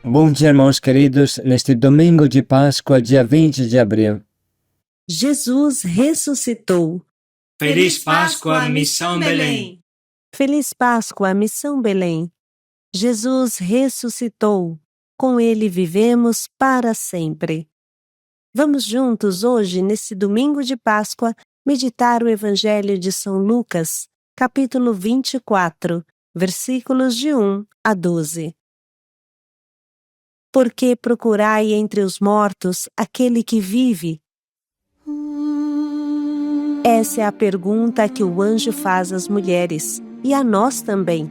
Bom dia, irmãos queridos, neste domingo de Páscoa, dia 20 de abril. Jesus ressuscitou. Feliz Páscoa, Missão Belém. Feliz Páscoa, Missão Belém. Jesus ressuscitou. Com ele vivemos para sempre. Vamos juntos hoje, nesse domingo de Páscoa, meditar o Evangelho de São Lucas, capítulo 24, versículos de 1 a 12. Por que procurai entre os mortos aquele que vive? Essa é a pergunta que o anjo faz às mulheres, e a nós também.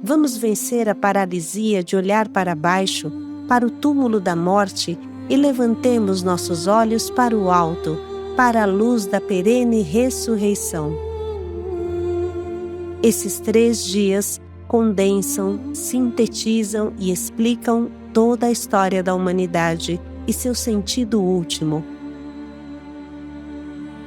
Vamos vencer a paralisia de olhar para baixo, para o túmulo da morte, e levantemos nossos olhos para o alto, para a luz da perene ressurreição. Esses 3 dias condensam, sintetizam e explicam toda a história da humanidade e seu sentido último.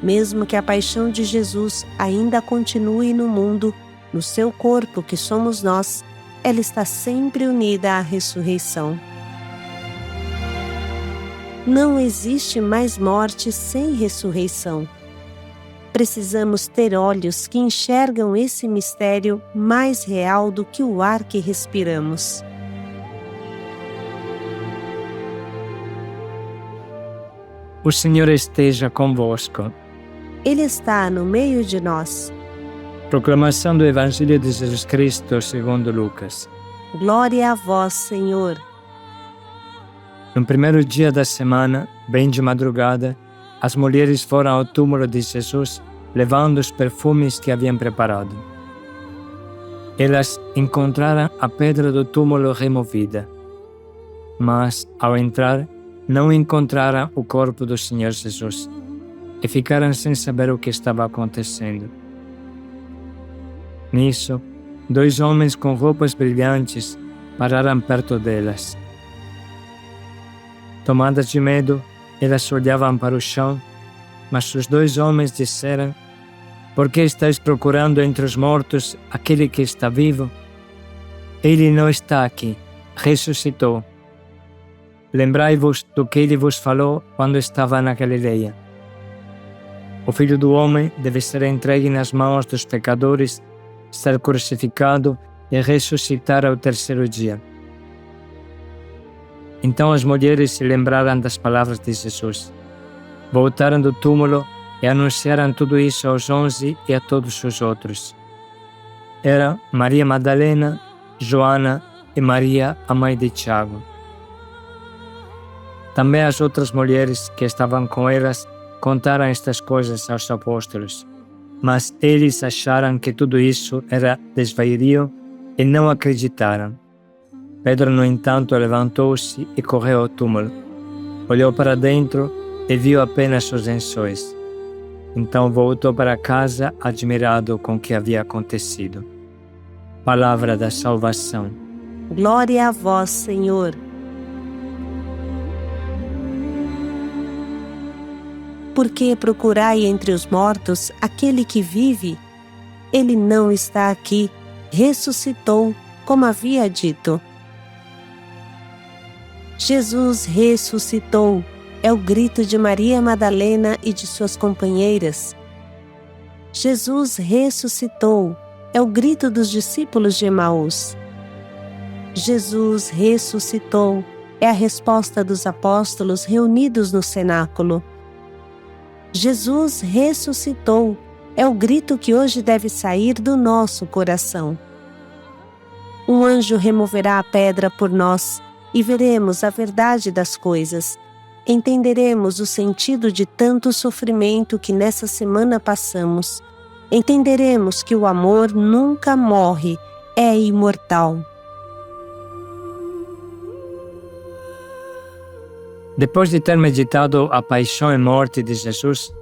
Mesmo que a paixão de Jesus ainda continue no mundo, no seu corpo que somos nós, ela está sempre unida à ressurreição. Não existe mais morte sem ressurreição. Precisamos ter olhos que enxergam esse mistério mais real do que o ar que respiramos. O Senhor esteja convosco. Ele está no meio de nós. Proclamação do Evangelho de Jesus Cristo segundo Lucas. Glória a vós, Senhor. No primeiro dia da semana, bem de madrugada, as mulheres foram ao túmulo de Jesus, levando os perfumes que haviam preparado. Elas encontraram a pedra do túmulo removida, mas, ao entrar, não encontraram o corpo do Senhor Jesus e ficaram sem saber o que estava acontecendo. Nisso, 2 homens com roupas brilhantes pararam perto delas. Tomadas de medo, elas olhavam para o chão, mas os 2 homens disseram: "Por que estáis procurando entre os mortos aquele que está vivo? Ele não está aqui, ressuscitou. Lembrai-vos do que ele vos falou quando estava na Galileia. O Filho do Homem deve ser entregue nas mãos dos pecadores, ser crucificado e ressuscitar ao 3º dia." Então as mulheres se lembraram das palavras de Jesus. Voltaram do túmulo e anunciaram tudo isso aos 11 e a todos os outros. Era Maria Madalena, Joana e Maria, a mãe de Tiago. Também as outras mulheres que estavam com elas contaram estas coisas aos apóstolos, mas eles acharam que tudo isso era desvario e não acreditaram. Pedro, no entanto, levantou-se e correu ao túmulo. Olhou para dentro e viu apenas os lençóis. Então voltou para casa, admirado com o que havia acontecido. Palavra da salvação. Glória a vós, Senhor. Por que procurai entre os mortos aquele que vive? Ele não está aqui, ressuscitou, como havia dito. Jesus ressuscitou, é o grito de Maria Madalena e de suas companheiras. Jesus ressuscitou, é o grito dos discípulos de Emaús. Jesus ressuscitou, é a resposta dos apóstolos reunidos no cenáculo. Jesus ressuscitou, é o grito que hoje deve sair do nosso coração. Um anjo removerá a pedra por nós e veremos a verdade das coisas. Entenderemos o sentido de tanto sofrimento que nessa semana passamos. Entenderemos que o amor nunca morre, é imortal. Depois de ter meditado a paixão e morte de Jesus,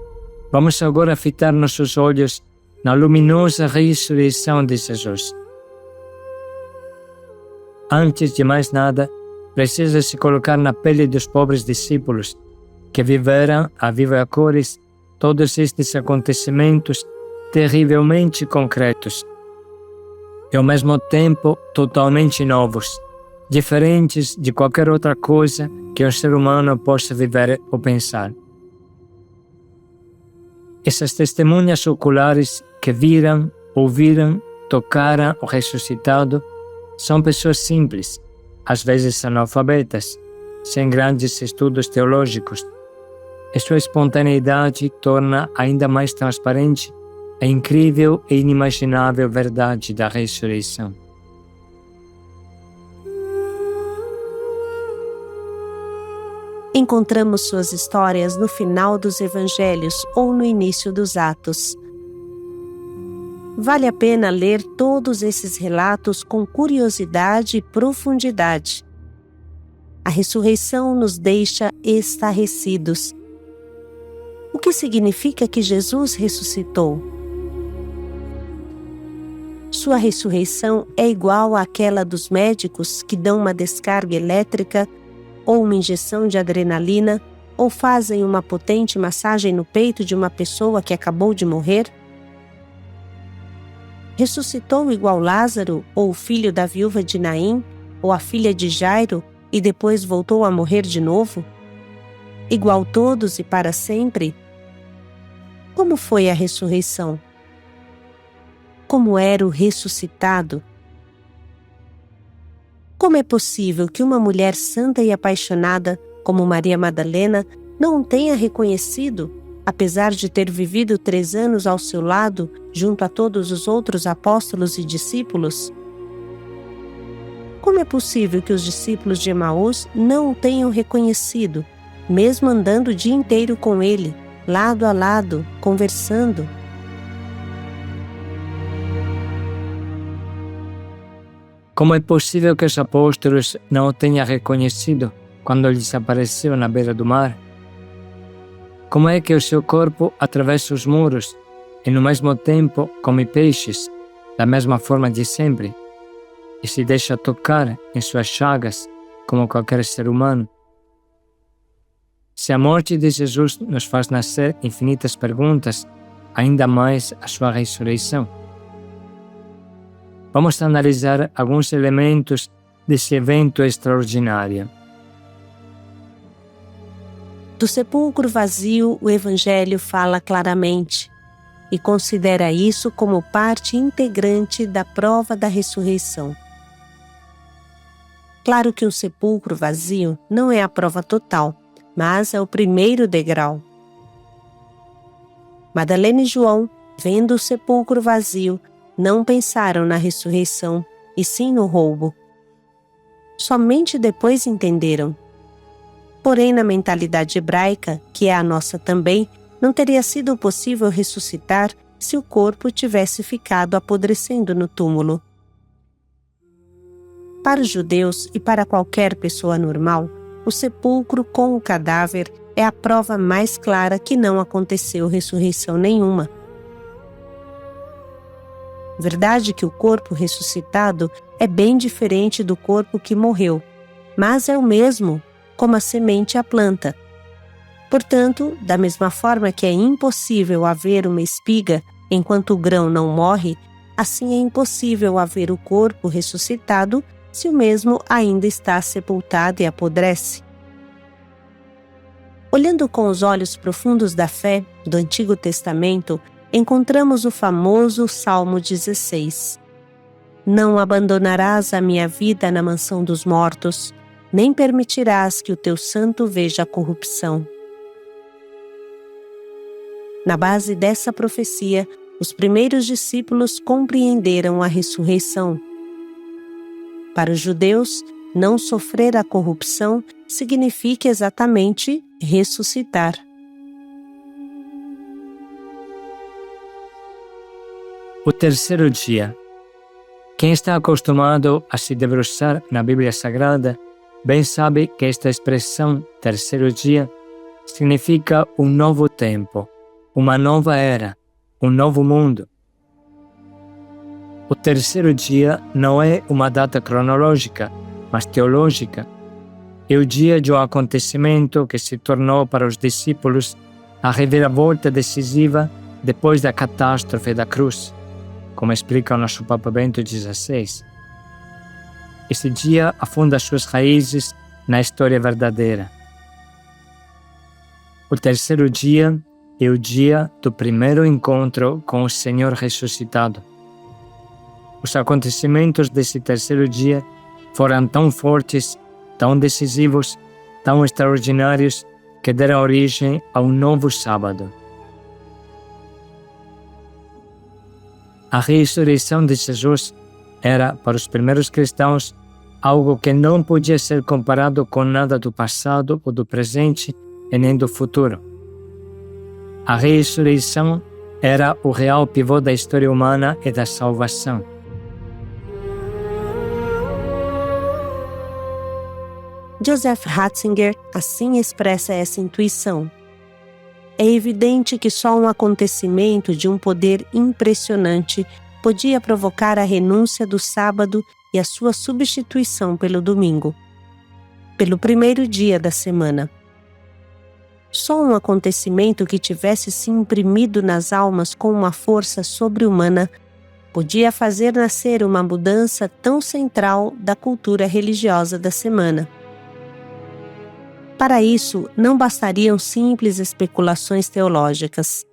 vamos agora fitar nossos olhos na luminosa ressurreição de Jesus. Antes de mais nada, precisa se colocar na pele dos pobres discípulos, que viveram a viva cores todos estes acontecimentos terrivelmente concretos e ao mesmo tempo totalmente novos, diferentes de qualquer outra coisa que um ser humano possa viver ou pensar. Essas testemunhas oculares que viram, ouviram, tocaram o ressuscitado são pessoas simples, às vezes analfabetas, sem grandes estudos teológicos, e sua espontaneidade torna ainda mais transparente a incrível e inimaginável verdade da ressurreição. Encontramos suas histórias no final dos Evangelhos ou no início dos Atos. Vale a pena ler todos esses relatos com curiosidade e profundidade. A ressurreição nos deixa estarrecidos. O que significa que Jesus ressuscitou? Sua ressurreição é igual àquela dos médicos que dão uma descarga elétrica ou uma injeção de adrenalina, ou fazem uma potente massagem no peito de uma pessoa que acabou de morrer? Ressuscitou igual Lázaro, ou o filho da viúva de Naim, ou a filha de Jairo, e depois voltou a morrer de novo? Igual todos e para sempre? Como foi a ressurreição? Como era o ressuscitado? Como é possível que uma mulher santa e apaixonada, como Maria Madalena, não o tenha reconhecido, apesar de ter vivido 3 anos ao seu lado, junto a todos os outros apóstolos e discípulos? Como é possível que os discípulos de Emaús não o tenham reconhecido, mesmo andando o dia inteiro com ele, lado a lado, conversando? Como é possível que os apóstolos não o tenham reconhecido quando lhes apareceu na beira do mar? Como é que o seu corpo atravessa os muros e, no mesmo tempo, come peixes, da mesma forma de sempre, e se deixa tocar em suas chagas como qualquer ser humano? Se a morte de Jesus nos faz nascer infinitas perguntas, ainda mais a sua ressurreição. Vamos analisar alguns elementos desse evento extraordinário. Do sepulcro vazio, o Evangelho fala claramente e considera isso como parte integrante da prova da ressurreição. Claro que um sepulcro vazio não é a prova total, mas é o primeiro degrau. Madalena e João, vendo o sepulcro vazio, não pensaram na ressurreição, e sim no roubo. Somente depois entenderam. Porém, na mentalidade hebraica, que é a nossa também, não teria sido possível ressuscitar se o corpo tivesse ficado apodrecendo no túmulo. Para os judeus e para qualquer pessoa normal, o sepulcro com o cadáver é a prova mais clara que não aconteceu ressurreição nenhuma. Verdade que o corpo ressuscitado é bem diferente do corpo que morreu, mas é o mesmo, como a semente e a planta. Portanto, da mesma forma que é impossível haver uma espiga enquanto o grão não morre, assim é impossível haver o corpo ressuscitado se o mesmo ainda está sepultado e apodrece. Olhando com os olhos profundos da fé do Antigo Testamento, encontramos o famoso Salmo 16. Não abandonarás a minha vida na mansão dos mortos, nem permitirás que o teu santo veja a corrupção. Na base dessa profecia, os primeiros discípulos compreenderam a ressurreição. Para os judeus, não sofrer a corrupção significa exatamente ressuscitar. O terceiro dia. Quem está acostumado a se debruçar na Bíblia Sagrada, bem sabe que esta expressão, terceiro dia, significa um novo tempo, uma nova era, um novo mundo. O terceiro dia não é uma data cronológica, mas teológica. É o dia de um acontecimento que se tornou para os discípulos a reviravolta decisiva depois da catástrofe da cruz, como explica o nosso Papa Bento XVI. esse dia afunda suas raízes na história verdadeira. O terceiro dia é o dia do primeiro encontro com o Senhor ressuscitado. Os acontecimentos desse terceiro dia foram tão fortes, tão decisivos, tão extraordinários, que deram origem a um novo sábado. A ressurreição de Jesus era, para os primeiros cristãos, algo que não podia ser comparado com nada do passado ou do presente e nem do futuro. A ressurreição era o real pivô da história humana e da salvação. Joseph Ratzinger assim expressa essa intuição. É evidente que só um acontecimento de um poder impressionante podia provocar a renúncia do sábado e a sua substituição pelo domingo, pelo primeiro dia da semana. Só um acontecimento que tivesse se imprimido nas almas com uma força sobre-humana podia fazer nascer uma mudança tão central da cultura religiosa da semana. Para isso, não bastariam simples especulações teológicas.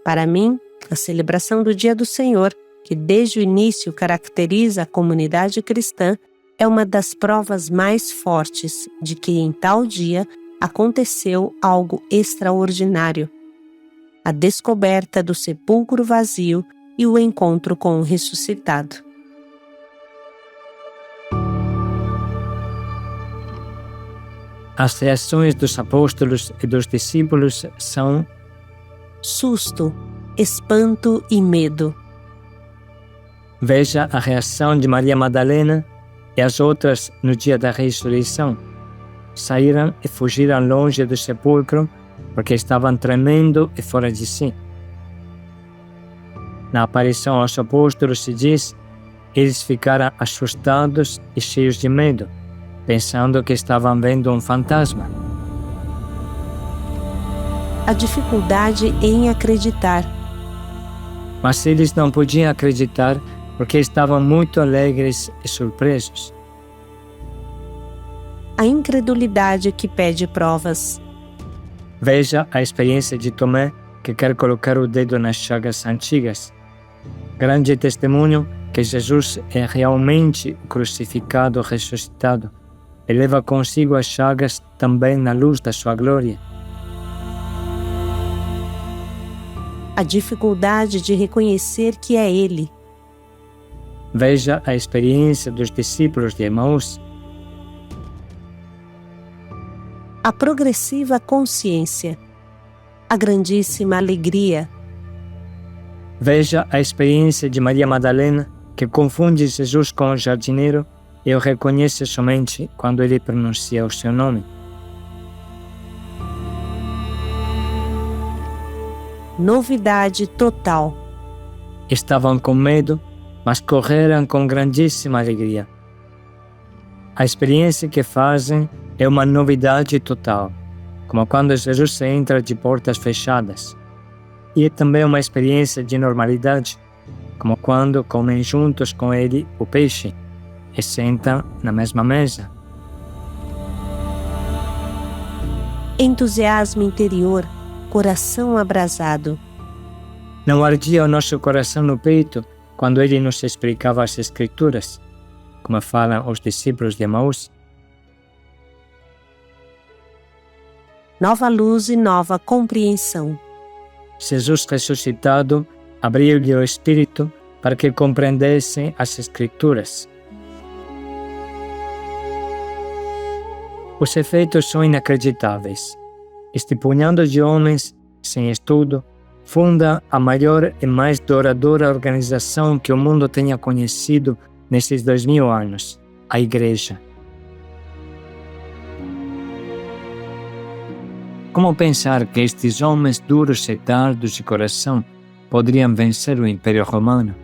Para mim, a celebração do Dia do Senhor, que desde o início caracteriza a comunidade cristã, é uma das provas mais fortes de que em tal dia aconteceu algo extraordinário: a descoberta do sepulcro vazio e o encontro com o ressuscitado. As reações dos apóstolos e dos discípulos são Susto, espanto e medo. Veja a reação de Maria Madalena e as outras no dia da ressurreição. Saíram e fugiram longe do sepulcro porque estavam tremendo e fora de si. Na aparição aos apóstolos se diz: eles ficaram assustados e cheios de medo, pensando que estavam vendo um fantasma. A dificuldade em acreditar. Mas eles não podiam acreditar porque estavam muito alegres e surpresos. A incredulidade que pede provas. Veja a experiência de Tomé, que quer colocar o dedo nas chagas antigas. Grande testemunho que Jesus é realmente o crucificado ressuscitado e leva consigo as chagas também na luz da sua glória. A dificuldade de reconhecer que é Ele. Veja a experiência dos discípulos de Emaús. A progressiva consciência. A grandíssima alegria. Veja a experiência de Maria Madalena, que confunde Jesus com o jardineiro e o reconhece somente quando ele pronuncia o seu nome. Novidade total. Estavam com medo, mas correram com grandíssima alegria. A experiência que fazem é uma novidade total, como quando Jesus entra de portas fechadas. E é também uma experiência de normalidade, como quando comem juntos com ele o peixe e sentam na mesma mesa. Entusiasmo interior, coração abrasado. Não ardia o nosso coração no peito quando ele nos explicava as Escrituras, como falam os discípulos de Emaús? Nova luz e nova compreensão. Jesus ressuscitado abriu-lhe o espírito para que compreendessem as Escrituras. Os efeitos são inacreditáveis. Este punhado de homens, sem estudo, funda a maior e mais duradoura organização que o mundo tenha conhecido nesses 2000 anos, a Igreja. Como pensar que estes homens duros e tardos de coração poderiam vencer o Império Romano?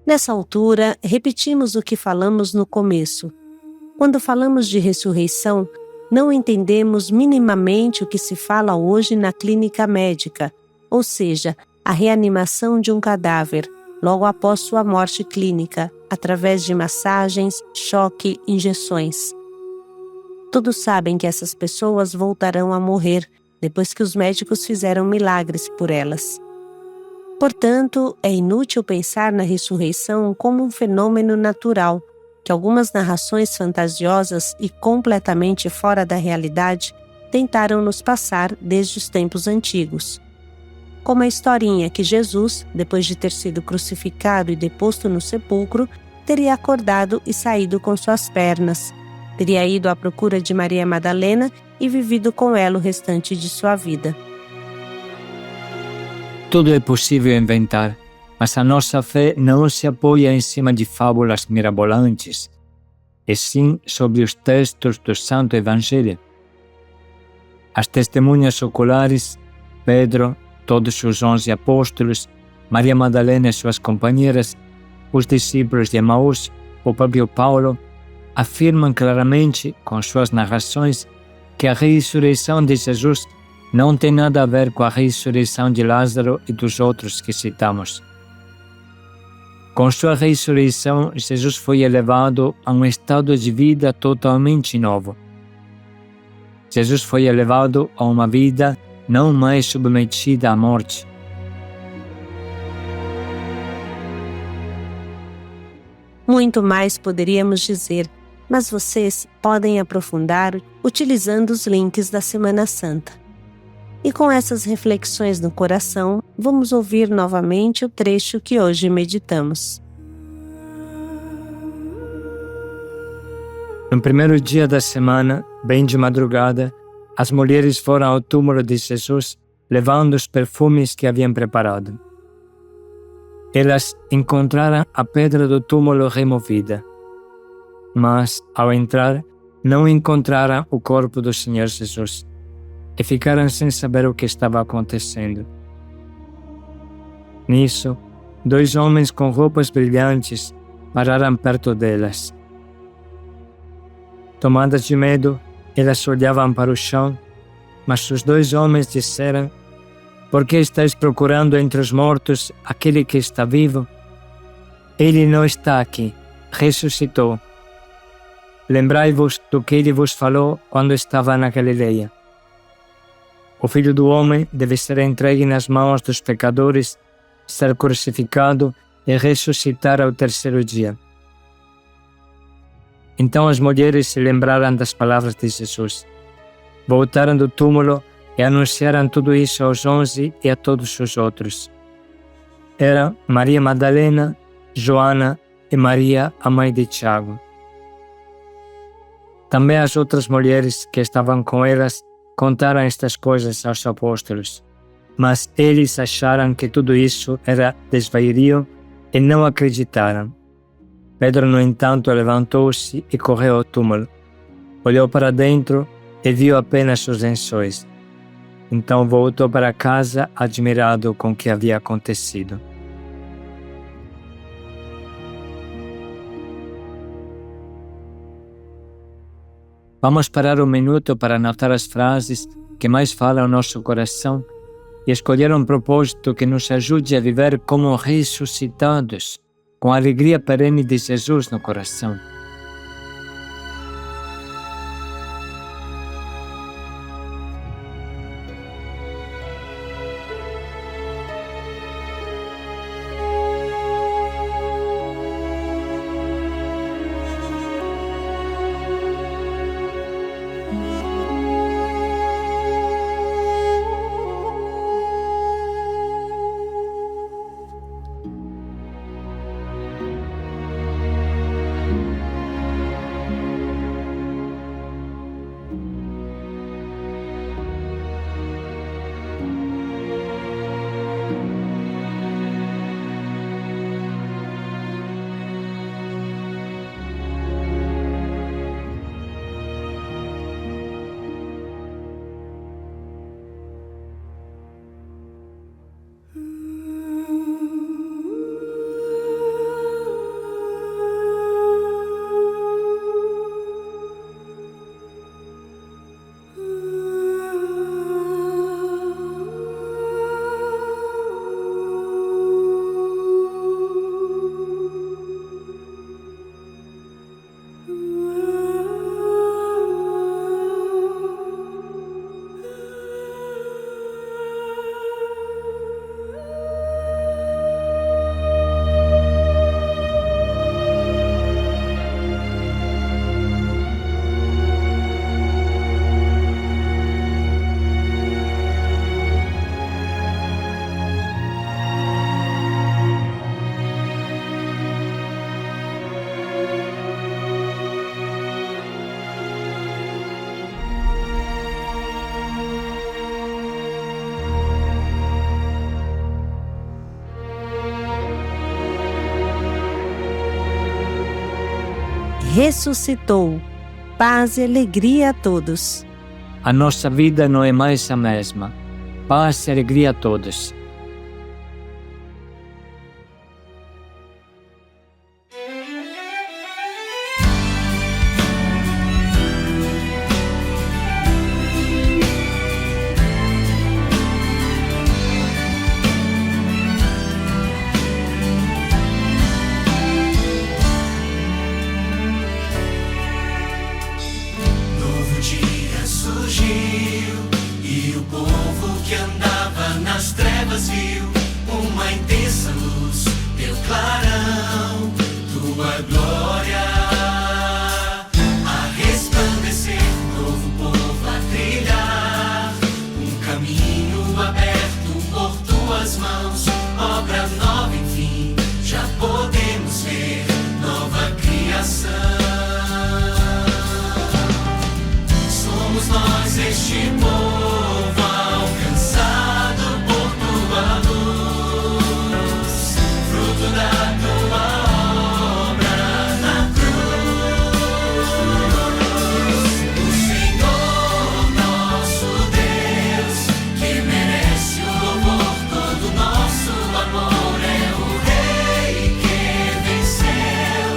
Nessa altura, repetimos o que falamos no começo. Quando falamos de ressurreição, não entendemos minimamente o que se fala hoje na clínica médica, ou seja, a reanimação de um cadáver logo após sua morte clínica, através de massagens, choque, injeções. Todos sabem que essas pessoas voltarão a morrer depois que os médicos fizeram milagres por elas. Portanto, é inútil pensar na ressurreição como um fenômeno natural, que algumas narrações fantasiosas e completamente fora da realidade tentaram nos passar desde os tempos antigos. Como a historinha que Jesus, depois de ter sido crucificado e deposto no sepulcro, teria acordado e saído com suas pernas, teria ido à procura de Maria Madalena e vivido com ela o restante de sua vida. Tudo é possível inventar, mas a nossa fé não se apoia em cima de fábulas mirabolantes, e sim sobre os textos do Santo Evangelho. As testemunhas oculares, Pedro, todos os 11 apóstolos, Maria Madalena e suas companheiras, os discípulos de Emaús, o próprio Paulo, afirmam claramente, com suas narrações, que a ressurreição de Jesus não tem nada a ver com a ressurreição de Lázaro e dos outros que citamos. Com sua ressurreição, Jesus foi elevado a um estado de vida totalmente novo. Jesus foi elevado a uma vida não mais submetida à morte. Muito mais poderíamos dizer, mas vocês podem aprofundar utilizando os links da Semana Santa. E com essas reflexões no coração, vamos ouvir novamente o trecho que hoje meditamos. No primeiro dia da semana, bem de madrugada, as mulheres foram ao túmulo de Jesus, levando os perfumes que haviam preparado. Elas encontraram a pedra do túmulo removida, mas, ao entrar, não encontraram o corpo do Senhor Jesus e ficaram sem saber o que estava acontecendo. Nisso, 2 homens com roupas brilhantes pararam perto delas. Tomadas de medo, elas olhavam para o chão, mas os 2 homens disseram: "Por que estáis procurando entre os mortos aquele que está vivo? Ele não está aqui, ressuscitou. Lembrai-vos do que ele vos falou quando estava na Galileia. O Filho do Homem deve ser entregue nas mãos dos pecadores, ser crucificado e ressuscitar ao 3º dia." Então as mulheres se lembraram das palavras de Jesus. Voltaram do túmulo e anunciaram tudo isso aos 11 e a todos os outros. Eram Maria Madalena, Joana e Maria, a mãe de Tiago. Também as outras mulheres que estavam com elas contaram estas coisas aos apóstolos, mas eles acharam que tudo isso era desvario e não acreditaram. Pedro, no entanto, levantou-se e correu ao túmulo. Olhou para dentro e viu apenas os lençóis. Então voltou para casa admirado com o que havia acontecido. Vamos parar um minuto para anotar as frases que mais falam ao nosso coração e escolher um propósito que nos ajude a viver como ressuscitados, com a alegria perene de Jesus no coração. ressuscitou. Paz e alegria a todos. A nossa vida não é mais a mesma. Paz e alegria a todos. Novo dia surgiu e o povo que andava nas trevas viu uma intensa luz, teu clarão, tua glória a resplandecer, novo povo a trilhar, um caminho aberto por tuas mãos, obra nova, enfim, já podemos ver nova criação. Somos nós este povo alcançado por tua luz, fruto da tua obra na cruz. O Senhor nosso Deus, que merece o louvor, todo nosso amor, é o Rei que venceu,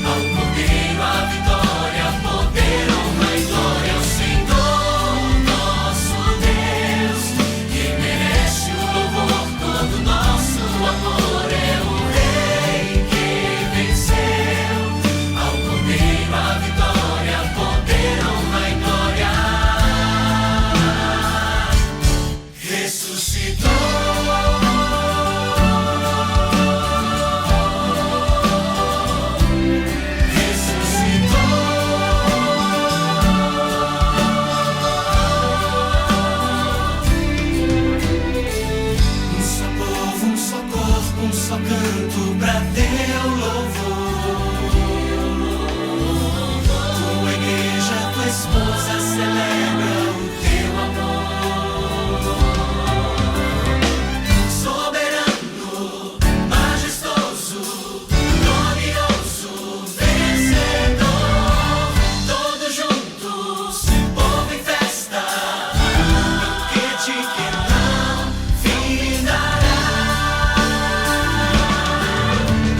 ao Cordeiro a vitória, poder, honra e glória ao Senhor nosso Deus, que merece o louvor, todo nosso amor, é o Rei que venceu, ao Cordeiro a vitória, poder, honra e glória. Ressuscitou. Um só povo, um só corpo, um só canto pra teu louvor. Tua igreja, tua esposa celebra o teu amor. Soberano, majestoso, glorioso, vencedor. Todos juntos, povo em festa, banquete que não findará.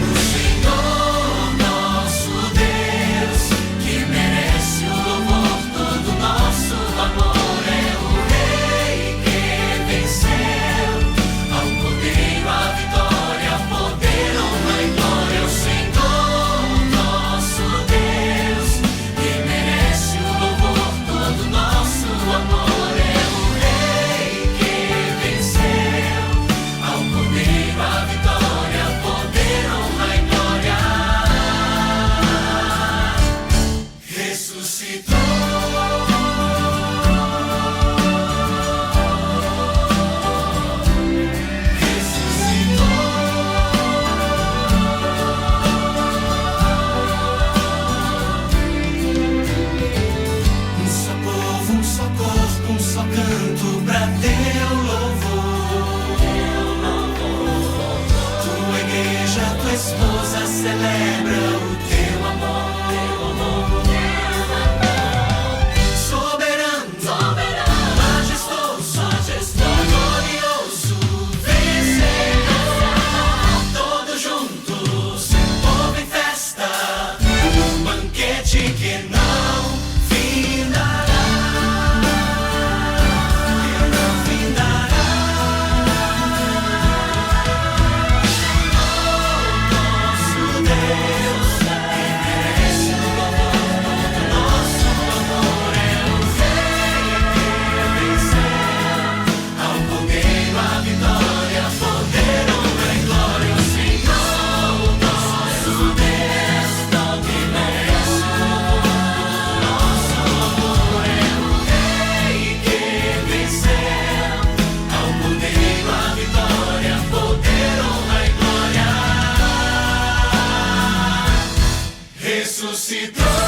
O Senhor nosso Deus, que merece o louvor, todo nosso amor, é o Rei que venceu, ao Cordeiro a vitória, poder, honra e glória ao Senhor nosso Deus, que merece o louvor, todo nosso amor, é o Rei que venceu, ao Cordeiro a vitória, poder, honra e glória. Ressuscitou. Um só povo, um só corpo, um só canto pra teu louvor. Tua igreja, tua esposa celebra o teu amor. Soberano, majestoso, glorioso, vencedor. Todos juntos, povo em festa, um banquete que não findará. Que não findará. Nosso Deus, que merece o louvor, todo nosso amor, é o Rei que venceu, ao Cordeiro a vitória, poder, honra e glória ao Senhor nosso Deus, que merece o louvor, nosso amor, é o Rei que venceu, ao Cordeiro a vitória, poder, honra e glória. Ressuscitou.